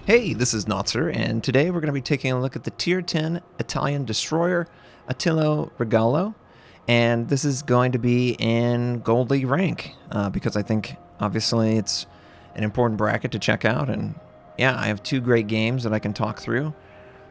Hey, this is Notser, and today we're going to be taking a look at the Tier 10 Italian destroyer, Attilio Regolo, and this is going to be in Gold League rank, because I think, obviously, it's an important bracket to check out, and yeah, I have two great games that I can talk through.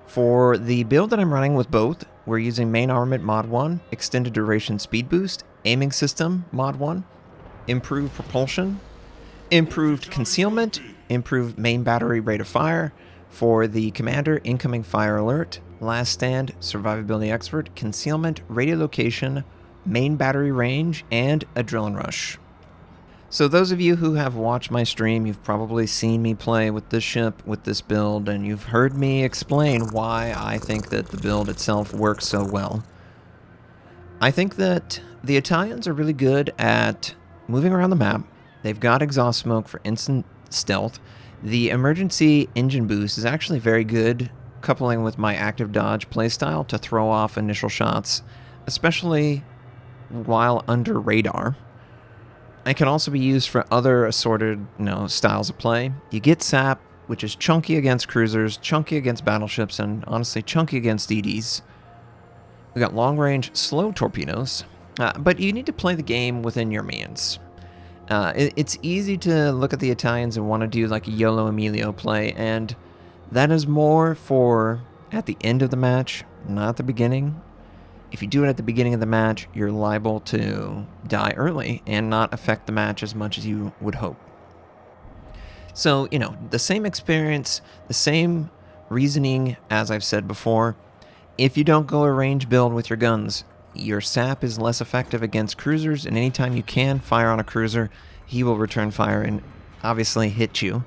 For the build that I'm running with both, we're using Main Armament Mod 1, Extended Duration Speed Boost, Aiming System Mod 1, Improved Propulsion, Improved Concealment, improved main battery rate of fire. For the commander, incoming fire alert, last stand, survivability expert, concealment, radiolocation, main battery range, and adrenaline rush. So those of you who have watched my stream, you've probably seen me play with this ship, with this build, and you've heard me explain why I think that the build itself works so well. I think that the Italians are really good at moving around the map. They've got exhaust smoke for instant stealth. The emergency engine boost is actually very good, coupling with my active dodge playstyle to throw off initial shots, especially while under radar. It can also be used for other assorted, styles of play. You get SAP, which is chunky against cruisers, chunky against battleships, and honestly chunky against DDs. We got long-range slow torpedoes, but you need to play the game within your means. It's easy to look at the Italians and want to do like a YOLO Emilio play, and that is more for at the end of the match, not the beginning. If you do it at the beginning of the match, you're liable to die early and not affect the match as much as you would hope. So, the same experience, the same reasoning as I've said before. If you don't go a range build with your guns, your SAP is less effective against cruisers, and anytime you can fire on a cruiser, he will return fire and obviously hit you.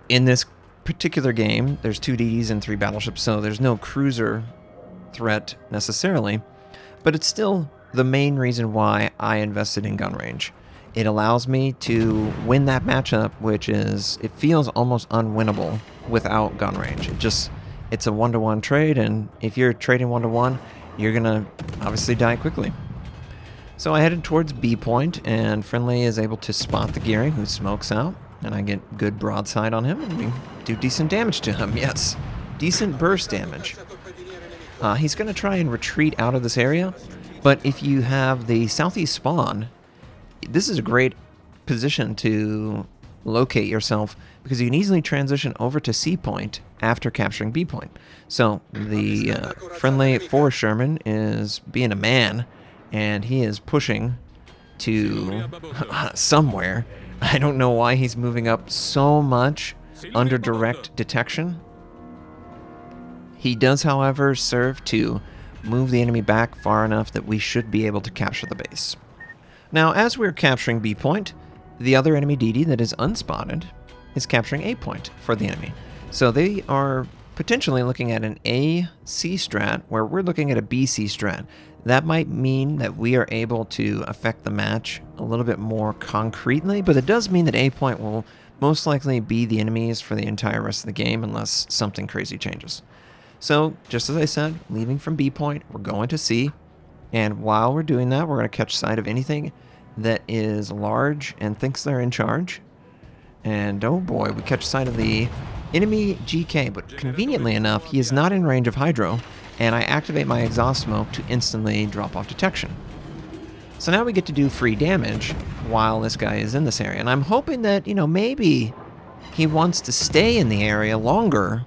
In this particular game, there's 2 DDs and 3 battleships, so there's no cruiser threat necessarily, but it's still the main reason why I invested in gun range. It allows me to win that matchup, which is, it feels almost unwinnable without gun range. It's a 1-to-1 trade, and if you're trading 1-to-1, you're gonna obviously die quickly. So I headed towards B point, and Friendly is able to spot the gearing, who smokes out, and I get good broadside on him, and we do decent damage to him. Yes, decent burst damage. He's gonna try and retreat out of this area, but if you have the southeast spawn, this is a great position to locate yourself, because you can easily transition over to C point after capturing B point. So the Friendly Forest Sherman is being a man, and he is pushing to somewhere. I don't know why he's moving up so much under direct detection. He does, however, serve to move the enemy back far enough that we should be able to capture the base. Now, as we're capturing B point, the other enemy DD that is unspotted is capturing A point for the enemy. So they are potentially looking at an AC strat, where we're looking at a BC strat. That might mean that we are able to affect the match a little bit more concretely, but it does mean that A point will most likely be the enemies for the entire rest of the game unless something crazy changes. So, just as I said, leaving from B point, we're going to C, and while we're doing that, we're going to catch sight of anything that is large and thinks they're in charge. And oh boy, we catch sight of the enemy GK, but conveniently enough, he is not in range of Hydro, and I activate my exhaust smoke to instantly drop off detection. So now we get to do free damage while this guy is in this area, and I'm hoping that, maybe he wants to stay in the area longer,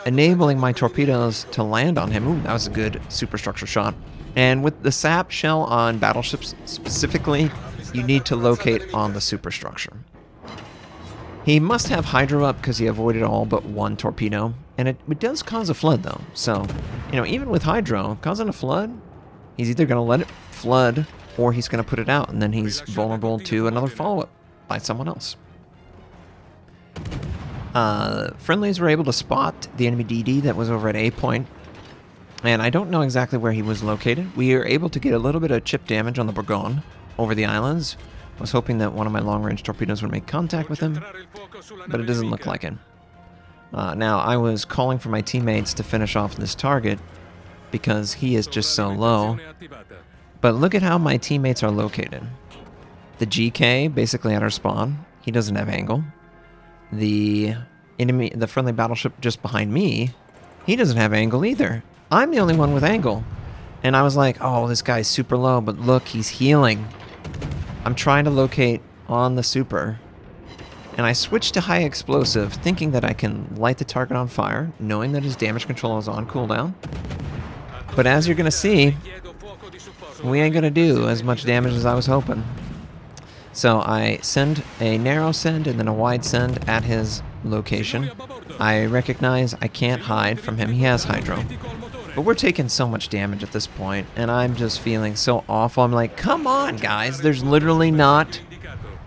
enabling my torpedoes to land on him. Ooh, that was a good superstructure shot. And with the SAP shell on battleships specifically, you need to locate on the superstructure. He must have Hydro up because he avoided all but 1 torpedo, and it does cause a flood though. So, even with Hydro causing a flood, he's either going to let it flood or he's going to put it out, and then he's vulnerable to another follow-up by someone else. Friendlies were able to spot the enemy DD that was over at A point, and I don't know exactly where he was located. We are able to get a little bit of chip damage on the Bourgogne over the islands. I was hoping that one of my long-range torpedoes would make contact with him, but it doesn't look like it. Now, I was calling for my teammates to finish off this target because he is just so low, but look at how my teammates are located. The GK, basically at our spawn, he doesn't have angle. the friendly battleship just behind me, he doesn't have angle either. I'm the only one with angle. And I was like, oh, this guy's super low, but look, he's healing. I'm trying to locate on the super. And I switched to high explosive, thinking that I can light the target on fire, knowing that his damage control is on cooldown. But as you're going to see, we ain't going to do as much damage as I was hoping. So I send a narrow send and then a wide send at his location. I recognize I can't hide from him. He has hydro. But we're taking so much damage at this point, and I'm just feeling so awful. I'm like, come on, guys. There's literally not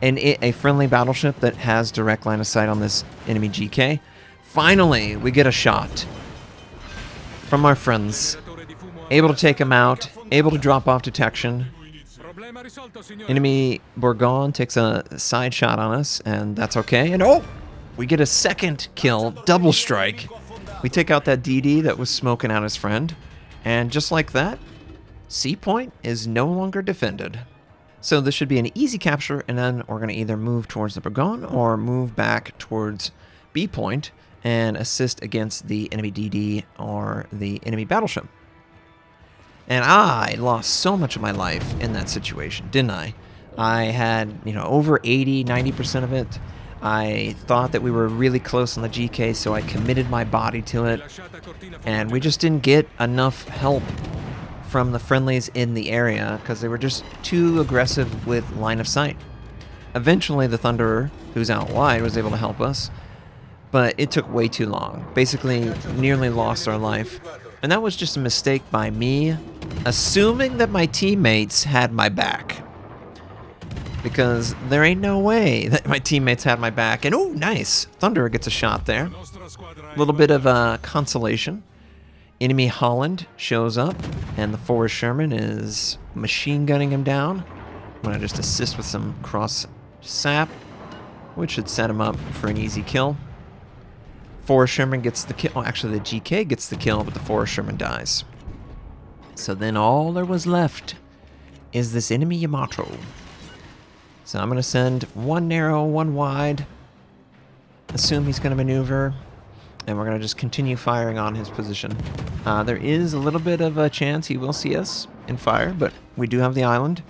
a friendly battleship that has direct line of sight on this enemy GK. Finally, we get a shot from our friends. Able to take him out, able to drop off detection. Enemy Bourgogne takes a side shot on us, and that's okay. And oh, we get a second kill, double strike. We take out that DD that was smoking out his friend, and just like that, C point is no longer defended. So this should be an easy capture, and then we're going to either move towards the Bourgogne or move back towards B point and assist against the enemy DD or the enemy battleship. And I lost so much of my life in that situation, didn't I? I had, over 80, 90% of it. I thought that we were really close on the GK, so I committed my body to it. And we just didn't get enough help from the friendlies in the area because they were just too aggressive with line of sight. Eventually, the Thunderer, who's out wide, was able to help us. But it took way too long. Basically, nearly lost our life. And that was just a mistake by me, assuming that my teammates had my back. Because there ain't no way that my teammates had my back. And oh, nice. Thunderer gets a shot there. A little bit of consolation. Enemy Holland shows up, and the Forrest Sherman is machine gunning him down. I'm going to just assist with some cross sap, which should set him up for an easy kill. Forrest Sherman gets the kill. Oh, actually, the GK gets the kill, but the Forrest Sherman dies. So then all there was left is this enemy Yamato. So I'm going to send one narrow, one wide. Assume he's going to maneuver. And we're going to just continue firing on his position. There is a little bit of a chance he will see us and fire, but we do have the island.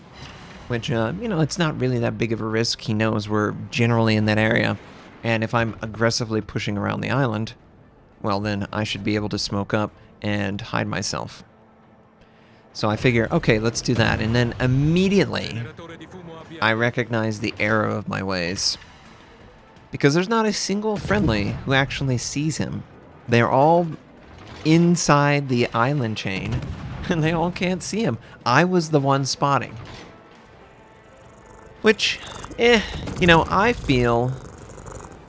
Which, it's not really that big of a risk. He knows we're generally in that area. And if I'm aggressively pushing around the island, well, then I should be able to smoke up and hide myself. So I figure, okay, let's do that. And then immediately, I recognize the error of my ways. Because there's not a single friendly who actually sees him. They're all inside the island chain, and they all can't see him. I was the one spotting. Which, I feel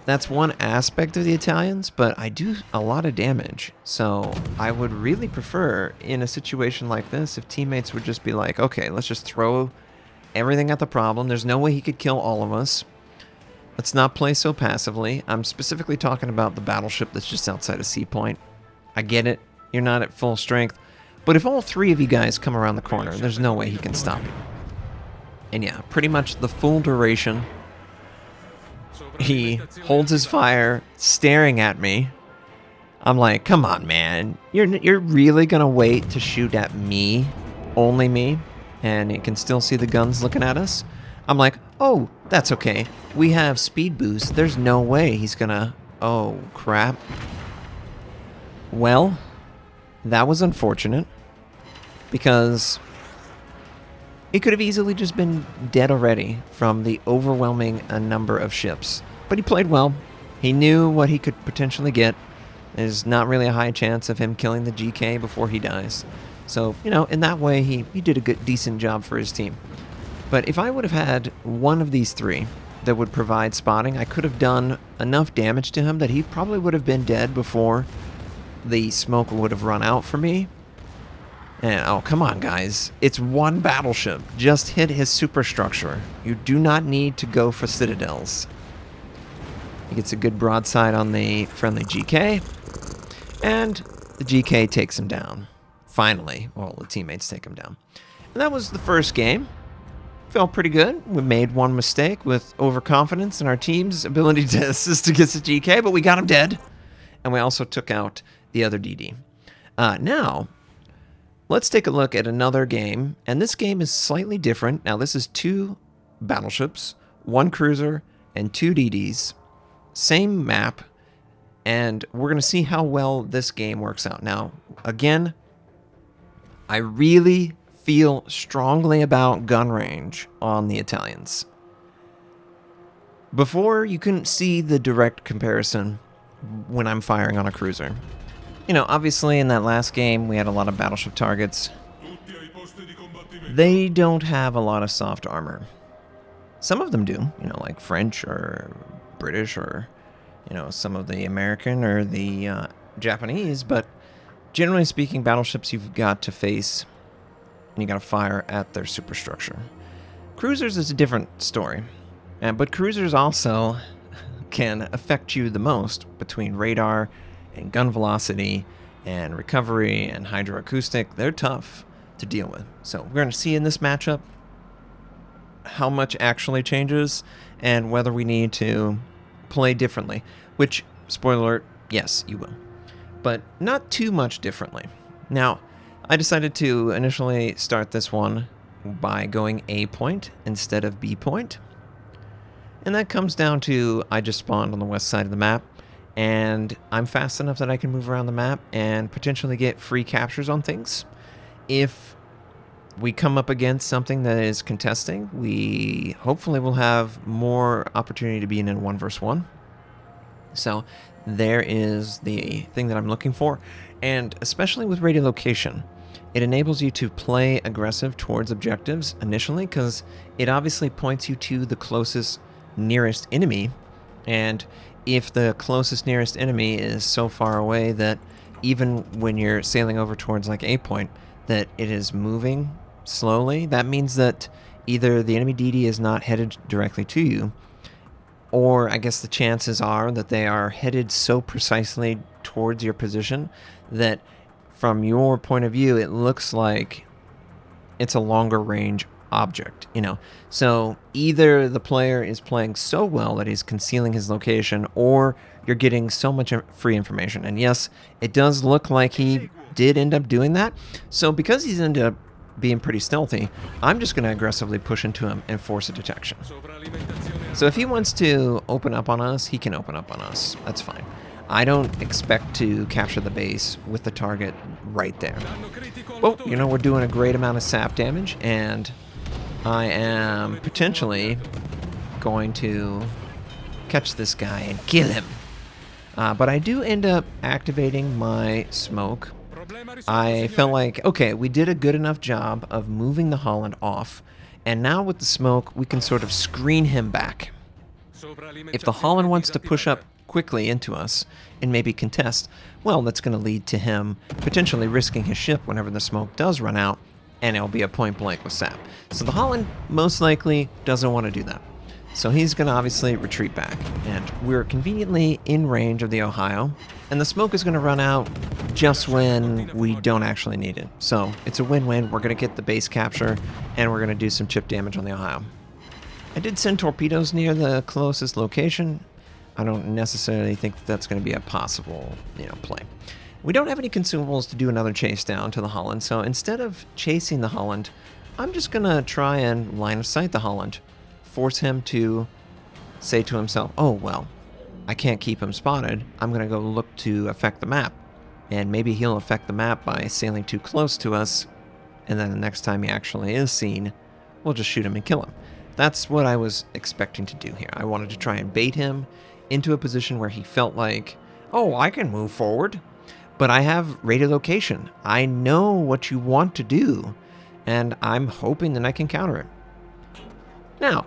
that's one aspect of the Italians, but I do a lot of damage. So I would really prefer, in a situation like this, if teammates would just be like, okay, let's just throw everything at the problem. There's no way he could kill all of us. Let's not play so passively. I'm specifically talking about the battleship that's just outside of C point. I get it. You're not at full strength. But if all three of you guys come around the corner, there's no way he can stop you. And yeah, pretty much the full duration, he holds his fire, staring at me. I'm like, come on, man. You're really going to wait to shoot at me? Only me? And you can still see the guns looking at us? I'm like, oh, that's okay. We have speed boost. There's no way he's gonna... Oh, crap. Well, that was unfortunate. Because he could have easily just been dead already from the overwhelming number of ships. But he played well. He knew what he could potentially get. There's not really a high chance of him killing the GK before he dies. So, in that way, he did a decent job for his team. But if I would have had one of these three that would provide spotting, I could have done enough damage to him that he probably would have been dead before the smoke would have run out for me. And, oh, come on, guys. It's one battleship. Just hit his superstructure. You do not need to go for citadels. He gets a good broadside on the friendly GK. And the GK takes him down. Finally. Well, the teammates take him down. And that was the first game. felt pretty good. We made one mistake with overconfidence in our team's ability to assist against the GK, but we got him dead. And we also took out the other DD. Now, let's take a look at another game. And this game is slightly different. Now, this is 2 battleships, 1 cruiser, and 2 DDs. Same map. And we're going to see how well this game works out. Now, again, I really feel strongly about gun range on the Italians. Before, you couldn't see the direct comparison when I'm firing on a cruiser. You know, obviously in that last game, we had a lot of battleship targets. They don't have a lot of soft armor. Some of them do, you know, like French or British or, you know, some of the American or the Japanese, but generally speaking, battleships you've got to face and you got to fire at their superstructure. Cruisers is a different story, but cruisers also can affect you the most between radar and gun velocity and recovery and hydroacoustic. They're tough to deal with. So we're going to see in this matchup how much actually changes and whether we need to play differently, which, spoiler alert, yes, you will, but not too much differently. Now, I decided to initially start this one by going A point instead of B point. And that comes down to I just spawned on the west side of the map, and I'm fast enough that I can move around the map and potentially get free captures on things. If we come up against something that is contesting, we hopefully will have more opportunity to be in a 1 versus 1. So there is the thing that I'm looking for. And especially with radiolocation, it enables you to play aggressive towards objectives initially because it obviously points you to the closest nearest enemy. And if the closest nearest enemy is so far away that even when you're sailing over towards like A point, that it is moving slowly, that means that either the enemy DD is not headed directly to you, or I guess the chances are that they are headed so precisely towards your position that from your point of view, it looks like it's a longer range object, you know. So either the player is playing so well that he's concealing his location, or you're getting so much free information. And yes, it does look like he did end up doing that. So because he's ended up being pretty stealthy, I'm just going to aggressively push into him and force a detection. So if he wants to open up on us, he can open up on us. That's fine. I don't expect to capture the base with the target right there. Well, you know, we're doing a great amount of sap damage, and I am potentially going to catch this guy and kill him. But I do end up activating my smoke. I felt like, okay, we did a good enough job of moving the Holland off, and now with the smoke, we can sort of screen him back. If the Holland wants to push up quickly into us and maybe contest, well, that's going to lead to him potentially risking his ship whenever the smoke does run out, and it'll be a point blank with sap. So the Holland most likely doesn't want to do that. So he's going to obviously retreat back, and we're conveniently in range of the Ohio, and the smoke is going to run out just when we don't actually need it. So it's a win-win. We're going to get the base capture, and we're going to do some chip damage on the Ohio. I did send torpedoes near the closest location. I don't necessarily think that's going to be a possible, play. We don't have any consumables to do another chase down to the Holland, so instead of chasing the Holland, I'm just going to try and line of sight the Holland. Force him to say to himself, oh, well, I can't keep him spotted. I'm going to go look to affect the map. And maybe he'll affect the map by sailing too close to us, and then the next time he actually is seen, we'll just shoot him and kill him. That's what I was expecting to do here. I wanted to try and bait him into a position where he felt like, oh, I can move forward, but I have radiolocation. I know what you want to do, and I'm hoping that I can counter it. Now,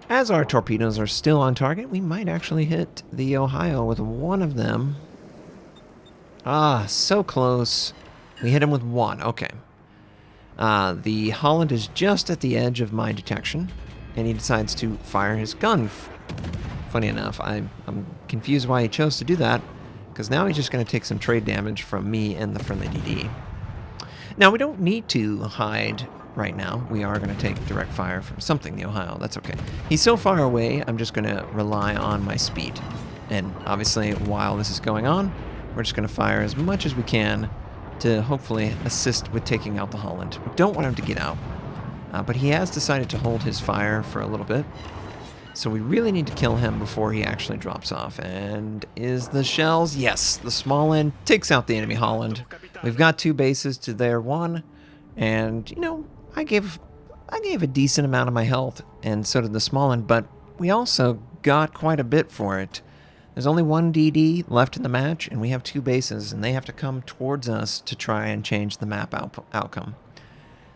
as our torpedoes are still on target, we might actually hit the Ohio with one of them. Ah, so close. We hit him with one. Okay. The Holland is just at the edge of my detection, and he decides to fire his gun. Funny enough, I'm confused why he chose to do that, because now he's just going to take some trade damage from me and the friendly DD. Now, we don't need to hide right now. We are going to take direct fire from something, the Ohio. That's okay. He's so far away, I'm just going to rely on my speed. And obviously, while this is going on, we're just going to fire as much as we can to hopefully assist with taking out the Holland. We don't want him to get out, but he has decided to hold his fire for a little bit. So we really need to kill him before he actually drops off. And is the shells? Yes, the small end takes out the enemy Holland. We've got 2 bases to their 1. And, you know, I gave a decent amount of my health, and so did the small end, but we also got quite a bit for it. There's only 1 DD left in the match, and we have 2 bases, and they have to come towards us to try and change the map outcome.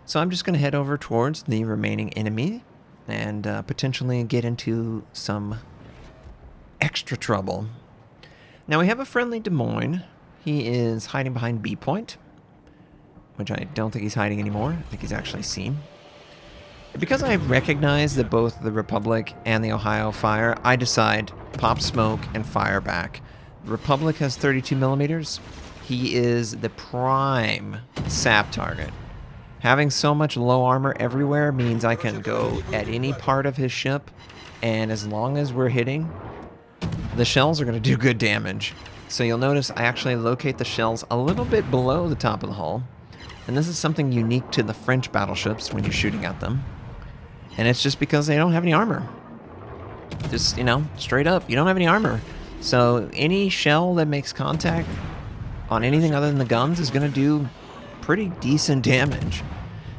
So I'm just going to head over towards the remaining enemy and potentially get into some extra trouble. Now we have a friendly Des Moines. He is hiding behind B point, which I don't think he's hiding anymore. I think he's actually seen. Because I recognize that both the Republic and the Ohio fire, I decide pop smoke and fire back. The Republic has 32 millimeters. He is the prime sap target. Having so much low armor everywhere means I can go at any part of his ship, and as long as we're hitting, the shells are going to do good damage. So you'll notice I actually locate the shells a little bit below the top of the hull, and this is something unique to the French battleships when you're shooting at them. And it's just because they don't have any armor. Just, you know, straight up, you don't have any armor. So any shell that makes contact on anything other than the guns is going to do pretty decent damage.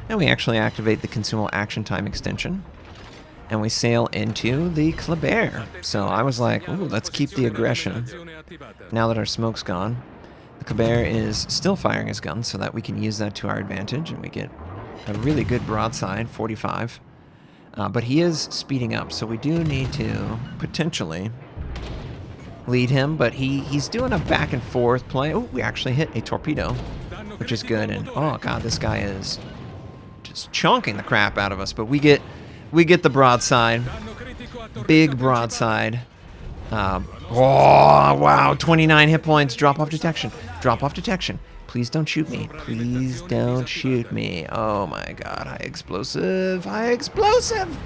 And we actually activate the consumable action time extension, and we sail into the Kleber. So I was like, ooh, let's keep the aggression. Now that our smoke's gone, the Kleber is still firing his guns so that we can use that to our advantage, and we get a really good broadside, 45. But he is speeding up, so we do need to potentially lead him, but he's doing a back and forth play. Oh, we actually hit a torpedo, which is good. And oh god, this guy is just chonking the crap out of us, but we get the broadside. Big broadside. Oh wow, 29 hit points. Drop off detection. Drop off detection. Please don't shoot me. Please don't shoot me. Oh my god, high explosive. High explosive!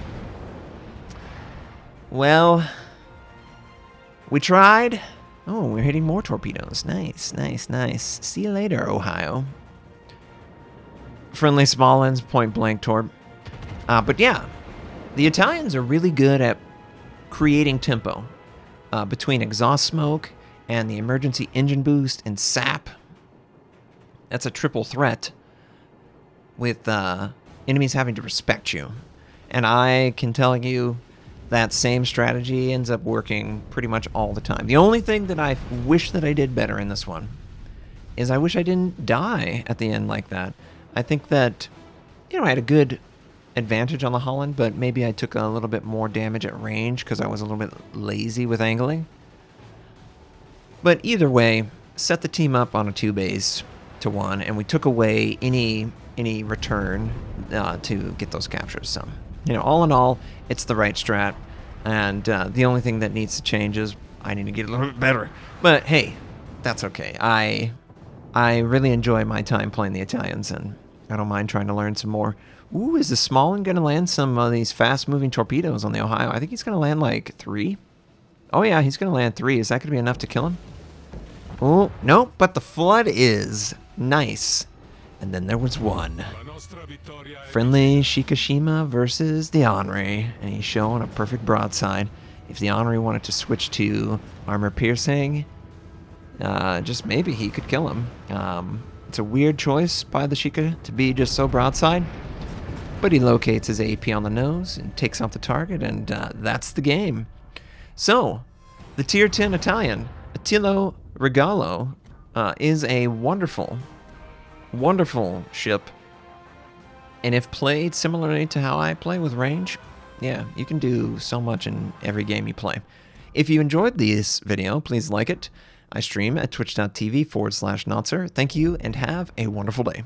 Well, we tried. Oh, we're hitting more torpedoes. Nice, nice, nice. See you later, Ohio. Friendly small ends, point blank torp. But yeah, the Italians are really good at creating tempo between exhaust smoke and the emergency engine boost and sap. That's a triple threat with enemies having to respect you. And I can tell you that same strategy ends up working pretty much all the time. The only thing that I wish that I did better in this one is I wish I didn't die at the end like that. I think that, you know, I had a good advantage on the Holland, but maybe I took a little bit more damage at range because I was a little bit lazy with angling. But either way, set the team up on a 2-base to 1, and we took away any return to get those captures. So, you know, all in all, it's the right strat, and the only thing that needs to change is I need to get a little bit better. But hey, that's okay. I really enjoy my time playing the Italians, and I don't mind trying to learn some more. Ooh, is the small one going to land some of these fast-moving torpedoes on the Ohio? I think he's going to land like 3. Oh yeah, he's going to land 3. Is that going to be enough to kill him? Oh, no, but the flood is nice. And then there was one. Friendly Shikishima versus the Henri, and he's showing a perfect broadside. If the Henri wanted to switch to armor piercing, just maybe he could kill him. It's a weird choice by the Shika to be just so broadside, but he locates his AP on the nose and takes out the target, and that's the game. So, the Tier 10 Italian, Attilio Regolo, is a wonderful, wonderful ship. And if played similarly to how I play with range, yeah, you can do so much in every game you play. If you enjoyed this video, please like it. I stream at twitch.tv/Notser. Thank you, and have a wonderful day.